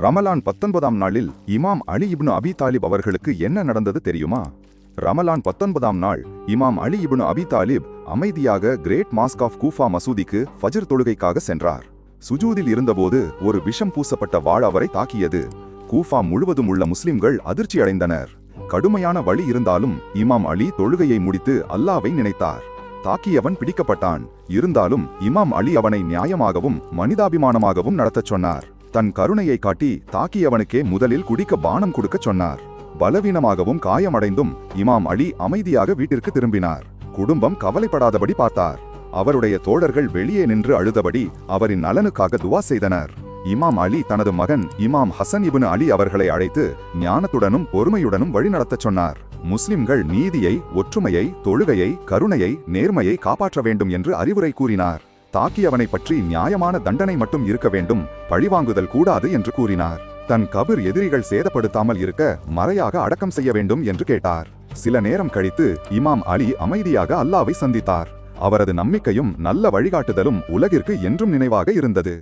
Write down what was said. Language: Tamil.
ரமலான் 19ஆம் நாளில் இமாம் அலி இப்னு அபி தாலிப் அவர்களுக்கு என்ன நடந்தது தெரியுமா? ரமலான் 19ஆம் நாள் இமாம் அலி இப்னு அபி தாலிப் அமைதியாக கிரேட் மாஸ்க் ஆஃப் கூஃபா மசூதிக்கு ஃபஜ்ர் தொழுகைக்காக சென்றார். சுஜூதில் இருந்தபோது ஒரு விஷம் பூசப்பட்ட வாள் அவரை தாக்கியது. கூஃபா முழுவதும் உள்ள முஸ்லிம்கள் அதிர்ச்சி அடைந்தனர். கடுமையான வலி இருந்தாலும் இமாம் அலி தொழுகையை முடித்து அல்லாவை நினைத்தார். தாக்கியவன் பிடிக்கப்பட்டான். இருந்தாலும் இமாம் அலி அவனை நியாயமாகவும் மனிதாபிமானமாகவும் நடத்தச் சொன்னார். தன் கருணையை காட்டி தாக்கியவனுக்கே முதலில் குடிக்க பானம் கொடுக்கச் சொன்னார். பலவீனமாகவும் காயமடைந்தும் இமாம் அலி அமைதியாக வீட்டிற்கு திரும்பினார். குடும்பம் கவலைப்படாதபடி பார்த்தார். அவருடைய தோழர்கள் வெளியே நின்று அழுதபடி அவரின் நலனுக்காக துவா செய்தனர். இமாம் அலி தனது மகன் இமாம் ஹசன் இப்னு அலி அவர்களை அழைத்து ஞானத்துடனும் பொறுமையுடனும் வழிநடத்தச் சொன்னார். முஸ்லிம்கள் நீதியை, ஒற்றுமையை, தொழுகையை, கருணையை, நேர்மையை காப்பாற்ற வேண்டும் என்று அறிவுரை கூறினார். தாக்கியவனை பற்றி நியாயமான தண்டனை மட்டும் இருக்க வேண்டும், பழிவாங்குதல் கூடாது என்று கூறினார். தன் கபிர் எதிரிகள் சேதப்படுத்தாமல் இருக்க மறையாக அடக்கம் செய்ய வேண்டும் என்று கேட்டார். சில நேரம் கழித்து இமாம் அலி அமைதியாக அல்லாவை சந்தித்தார். அவரது நம்பிக்கையும் நல்ல வழிகாட்டுதலும் உலகிற்கு என்றும் நினைவாக இருந்தது.